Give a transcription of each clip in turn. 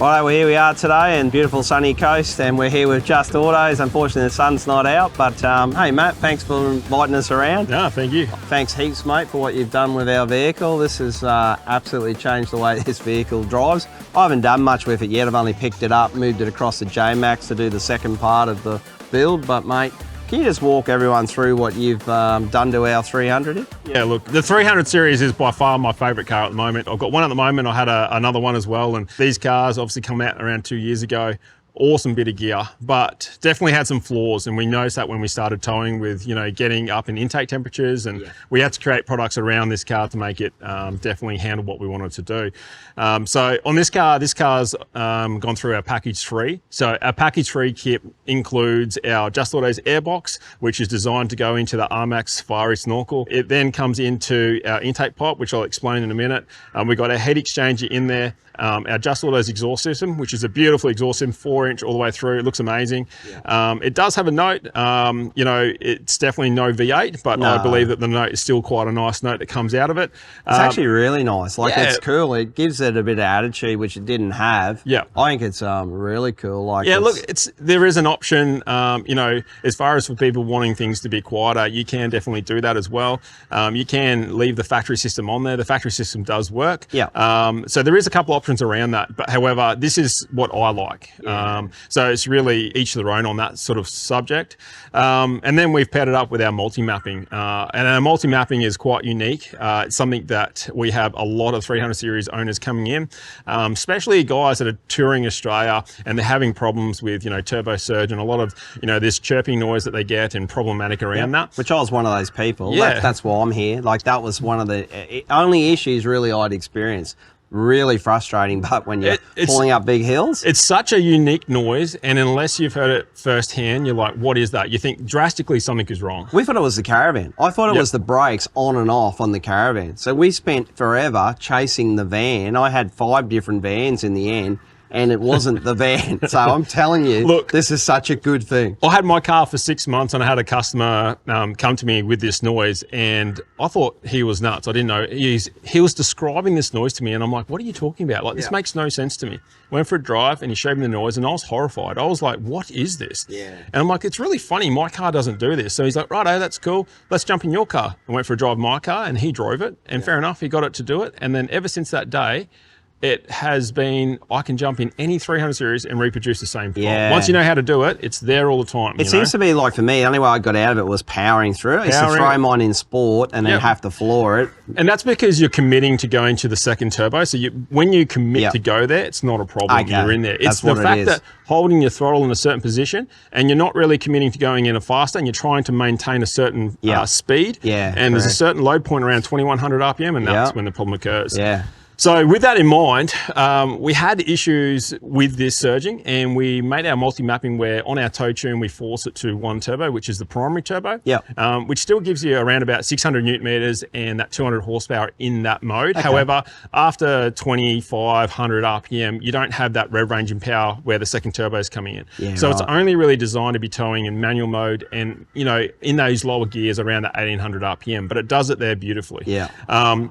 Right, well, here we are today in beautiful sunny coast, and we're here with Just Autos. Unfortunately, the sun's not out, but hey, Matt, thanks for inviting us around. Yeah, thank you. Thanks heaps, mate, for what you've done with our vehicle. This has absolutely changed the way this vehicle drives. I haven't done much with it yet. I've only picked it up, moved it across to J-Max to do the second part of the build, but mate, can you just walk everyone through what you've done to our 300 here? Yeah, look, the 300 series is by far my favourite car at the moment. I've got one at the moment. I had another one as well, and these cars obviously come out around 2 years ago. Awesome bit of gear, but definitely had some flaws, and we noticed that when we started towing with, you know, getting up in intake temperatures, and we had to create products around this car to make it definitely handle what we wanted to do. So on this car's gone through our package 3. So our package 3 kit includes our Just Autos airbox, which is designed to go into the RMAX Fiery Snorkel. It then comes into our intake pipe, which I'll explain in a minute. We've got a heat exchanger in there. Our Just Autos exhaust system, which is a beautiful exhaust system, 4-inch all the way through. It looks amazing. It does have a note. You know, it's definitely no V8, but I believe that the note is still quite a nice note that comes out of it. It's actually really nice. Like, it's cool. It gives it a bit of attitude, which it didn't have. Yeah, I think it's really cool. Like, look, there is an option. You know, as far as for people wanting things to be quieter, you can definitely do that as well. You can leave the factory system on there. The factory system does work. So there is a couple options around that, but however, this is what I like. So it's really each of their own on that sort of subject. And then we've paired it up with our multi-mapping, and our multi-mapping is quite unique. It's something that we have a lot of 300 series owners coming in, especially guys that are touring Australia and they're having problems with, you know, turbo surge and a lot of, you know, this chirping noise that they get and problematic around that. Which I was one of those people. That's why I'm here. Like, that was one of the only issues really I'd experienced. Really frustrating, but when you're pulling up big hills. It's such a unique noise, and unless you've heard it firsthand, you're like, what is that? You think drastically something is wrong. We thought it was the caravan. I thought it was the brakes on and off on the caravan. So we spent forever chasing the van. I had 5 different vans in the end, and it wasn't the van. So I'm telling you, look, this is such a good thing. I had my car for 6 months, and I had a customer come to me with this noise, and I thought he was nuts. I didn't know. He was describing this noise to me, and I'm like, what are you talking about? Like, this makes no sense to me. Went for a drive, and he showed me the noise, and I was horrified. I was like, what is this? And I'm like, it's really funny. My car doesn't do this. So he's like, righto, that's cool. Let's jump in your car. I went for a drive in my car, and he drove it, and fair enough, he got it to do it. And then ever since that day, it has been, I can jump in any 300 series and reproduce the same file. Once you know how to do it, it's there all the time. It seems to be like, for me, the only way I got out of it was powering through it. I used to throw mine in sport and then have to floor it. And that's because you're committing to going to the second turbo. So when you commit to go there, it's not a problem. You're in there. It's the fact that holding your throttle in a certain position and you're not really committing to going in a faster, and you're trying to maintain a certain speed. And there's a certain load point around 2100 RPM, and that's when the problem occurs. So with that in mind, we had issues with this surging, and we made our multi-mapping where on our tow tune we force it to 1 turbo, which is the primary turbo, which still gives you around about 600 Newton meters and that 200 horsepower in that mode. However, after 2500 RPM, you don't have that rev range and power where the second turbo is coming in. So it's only really designed to be towing in manual mode and, you know, in those lower gears around the 1800 RPM, but it does it there beautifully.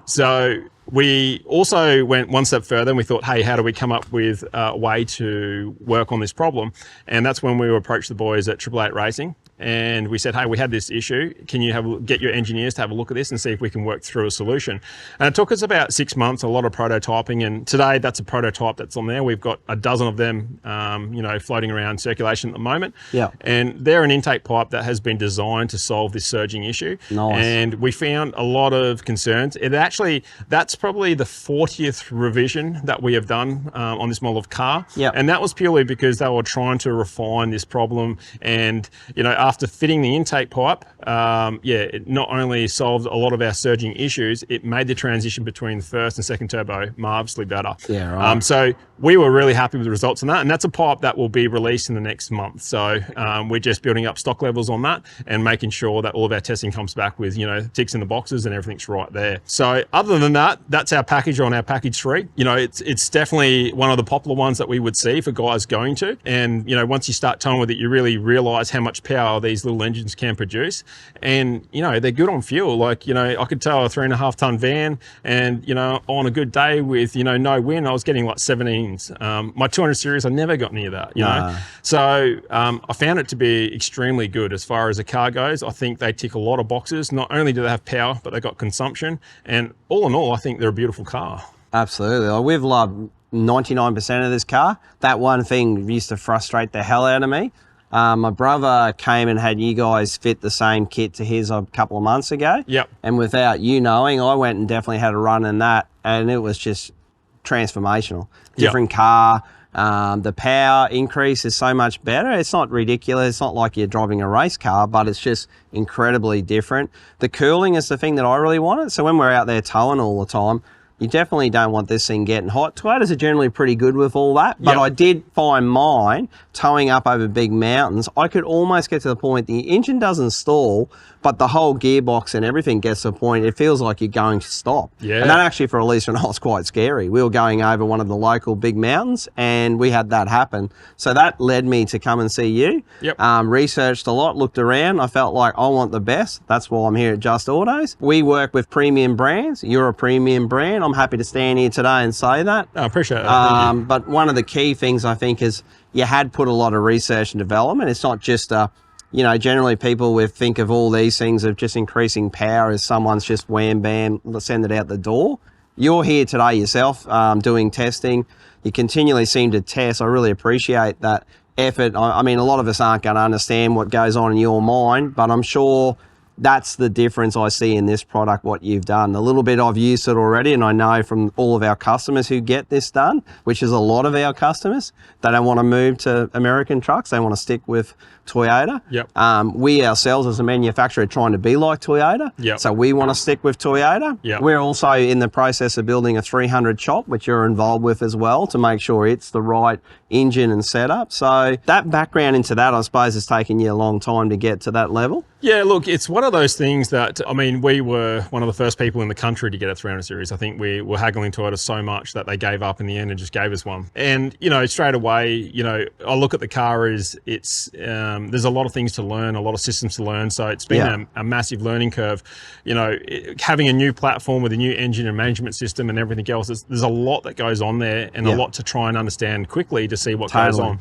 So we also went one step further, and we thought, hey, how do we come up with a way to work on this problem? And that's when we approached the boys at 888 Racing, and we said, hey, we had this issue. Can you get your engineers to have a look at this and see if we can work through a solution? And it took us about 6 months, a lot of prototyping, and today that's a prototype that's on there. We've got a dozen of them, you know, floating around circulation at the moment. And they're an intake pipe that has been designed to solve this surging issue. And we found a lot of concerns. That's probably the 40th revision that we have done on this model of car. And that was purely because they were trying to refine this problem. And, you know, after fitting the intake pipe, it not only solved a lot of our surging issues, it made the transition between the first and second turbo marvelously better. So we were really happy with the results on that. And that's a pipe that will be released in the next month. So we're just building up stock levels on that and making sure that all of our testing comes back with, you know, ticks in the boxes and everything's right there. So other than that, that's our package on our package 3. You know, it's definitely one of the popular ones that we would see for guys going to. And, you know, once you start towing with it, you really realize how much power power these little engines can produce. And, you know, they're good on fuel. Like, you know, I could tell a 3.5 ton van and, you know, on a good day with, you know, no wind, I was getting like 17s. My 200 series, I never got near that, you know. So I found it to be extremely good as far as a car goes. I think they tick a lot of boxes. Not only do they have power, but they got consumption. And all in all, I think they're a beautiful car. Absolutely. Like, we've loved 99% of this car. That one thing used to frustrate the hell out of me. My brother came and had you guys fit the same kit to his a couple of months ago. Yep. And without you knowing, I went and definitely had a run in that, and it was just transformational. Different car. The power increase is so much better. It's not ridiculous. It's not like you're driving a race car, but it's just incredibly different. The cooling is the thing that I really wanted. So when we're out there towing all the time, you definitely don't want this thing getting hot. Toyotas are generally pretty good with all that, but I did find mine towing up over big mountains. I could almost get to the point the engine doesn't stall, but the whole gearbox and everything gets to the point it feels like you're going to stop. Yeah. And that actually for Elisa and I was quite scary. We were going over one of the local big mountains and we had that happen. So that led me to come and see you. Yep. Researched a lot, looked around. I felt like I want the best. That's why I'm here at Just Autos. We work with premium brands. You're a premium brand. I'm happy to stand here today and say that. I appreciate that. But one of the key things I think is you had put a lot of research and development. It's not just you know, generally people would think of all these things of just increasing power as someone's just wham bam, let's send it out the door. You're here today yourself doing testing. You continually seem to test. I really appreciate that effort. I mean, a lot of us aren't going to understand what goes on in your mind, but I'm sure that's the difference I see in this product, what you've done. A little bit I've used it already, and I know from all of our customers who get this done, which is a lot of our customers, they don't want to move to American trucks. They want to stick with Toyota. Yep. We ourselves as a manufacturer are trying to be like Toyota. Yep. So we want to stick with Toyota. Yep. We're also in the process of building a 300 chop, which you're involved with as well, to make sure it's the right engine and setup. So that background into that, I suppose, has taken you a long time to get to that level. Yeah, look, it's one of those things that, I mean, we were one of the first people in the country to get a 300 series. I think we were haggling Toyota so much that they gave up in the end and just gave us one. And, you know, straight away, you know, I look at the car as there's a lot of things to learn, a lot of systems to learn. So it's been a massive learning curve. You know, having a new platform with a new engine and management system and everything else, there's a lot that goes on there and a lot to try and understand quickly to see what goes on.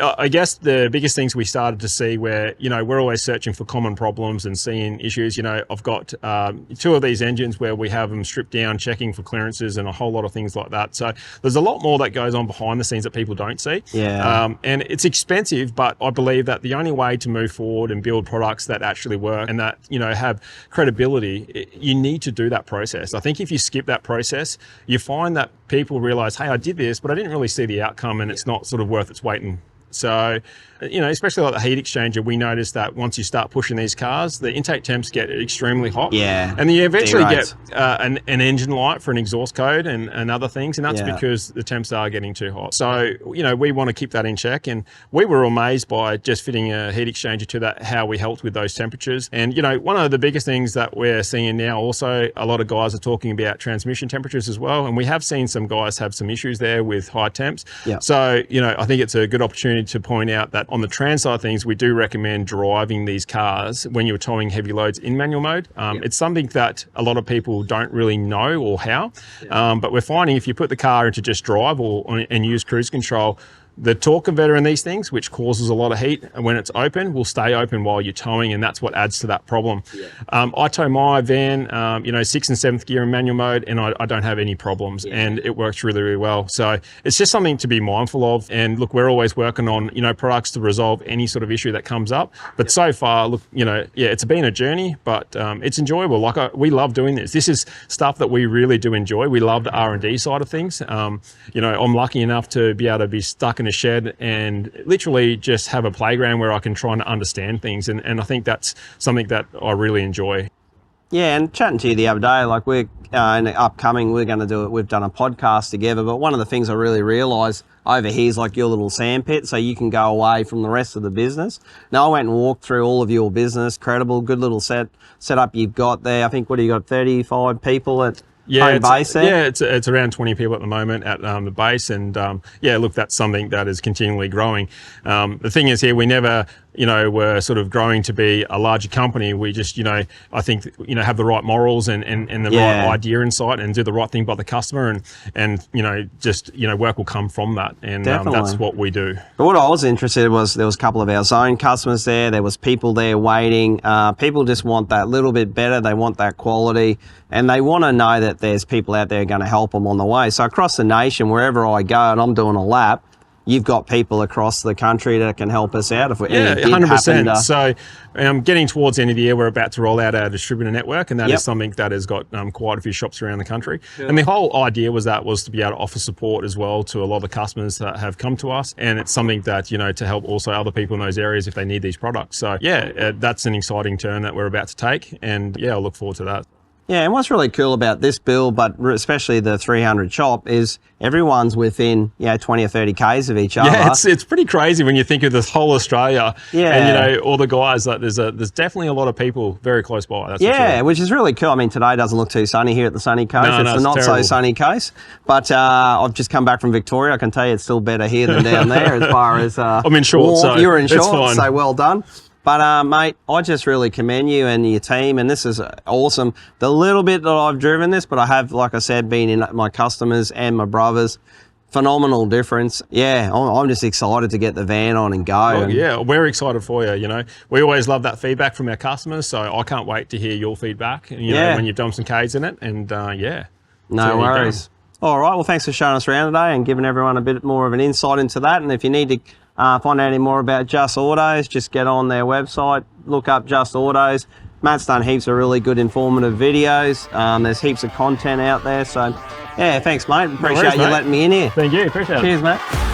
I guess the biggest things we started to see where, you know, we're always searching for common problems and seeing issues. You know, I've got 2 of these engines where we have them stripped down, checking for clearances and a whole lot of things like that. So there's a lot more that goes on behind the scenes that people don't see. And it's expensive, but I believe that the only way to move forward and build products that actually work and that, you know, have credibility, you need to do that process. I think if you skip that process, you find that people realize, hey, I did this, but I didn't really see the outcome and it's not sort of worth its weight in. So, you know, especially like the heat exchanger, we noticed that once you start pushing these cars, the intake temps get extremely hot. Yeah. And then you eventually get an engine light for an exhaust code and other things. And that's because the temps are getting too hot. So, you know, we want to keep that in check. And we were amazed by just fitting a heat exchanger to that, how we helped with those temperatures. And, you know, one of the biggest things that we're seeing now also, a lot of guys are talking about transmission temperatures as well. And we have seen some guys have some issues there with high temps. So, you know, I think it's a good opportunity to point out that on the trans side of things, we do recommend driving these cars when you're towing heavy loads in manual mode. It's something that a lot of people don't really know or how, but we're finding if you put the car into just drive and use cruise control, the torque converter in these things, which causes a lot of heat, and when it's open, will stay open while you're towing, and that's what adds to that problem. I tow my van, you know, 6th and 7th gear in manual mode, and I don't have any problems, and it works really, really well. So it's just something to be mindful of. And look, we're always working on, you know, products to resolve any sort of issue that comes up. But so far, look, you know, it's been a journey, but it's enjoyable. Like we love doing this. This is stuff that we really do enjoy. We love the R&D side of things. You know, I'm lucky enough to be able to be stuck in a shed and literally just have a playground where I can try and understand things. And I think that's something that I really enjoy. Yeah, and chatting to you the other day, like we're in the upcoming, we're going to do it. We've done a podcast together, but one of the things I really realised over here is like your little sandpit, so you can go away from the rest of the business. Now I went and walked through all of your business, credible, good little setup you've got there. I think, what do you got, 35 people at home base there? Yeah, it's around 20 people at the moment at the base, and yeah, look, that's something that is continually growing. The thing is here, we never we're sort of growing to be a larger company. We just, I think, have the right morals and the right idea in sight and do the right thing by the customer and work will come from that. And that's what we do. But what I was interested in was there was a couple of our zone customers there. There was people there waiting. People just want that little bit better. They want that quality and they want to know that there's people out there going to help them on the way. So across the nation, wherever I go and I'm doing a lap, you've got people across the country that can help us out if we 100%. So getting towards the end of the year, we're about to roll out our distributor network, and that is something that has got quite a few shops around the country. And the whole idea was to be able to offer support as well to a lot of the customers that have come to us, and it's something that to help also other people in those areas if they need these products. So that's an exciting turn that we're about to take, and I look forward to that. Yeah, and what's really cool about this build, but especially the 300 shop, is everyone's within 20 or 30 Ks of each other. Yeah, it's pretty crazy when you think of this whole Australia. Yeah. And all the guys, like there's definitely a lot of people very close by. That's for sure. Which is really cool. I mean, today doesn't look too sunny here at the sunny coast. It's the not so sunny coast. But I've just come back from Victoria. I can tell you it's still better here than down there as far as I'm in shorts, so you're in shorts, fine. So well done. But, mate, I just really commend you and your team, and this is awesome. The little bit that I've driven this, but I have, like I said, been in my customers and my brothers. Phenomenal difference. Yeah, I'm just excited to get the van on and go. Yeah, we're excited for you, We always love that feedback from our customers, so I can't wait to hear your feedback, when you've done some Ks in it, and No worries. All right, well, thanks for showing us around today and giving everyone a bit more of an insight into that. And if you need to find out any more about Just Autos, just get on their website, look up Just Autos. Matt's done heaps of really good informative videos. There's heaps of content out there. So, thanks, mate. Appreciate you letting me in here. Thank you. Appreciate it. Cheers, mate.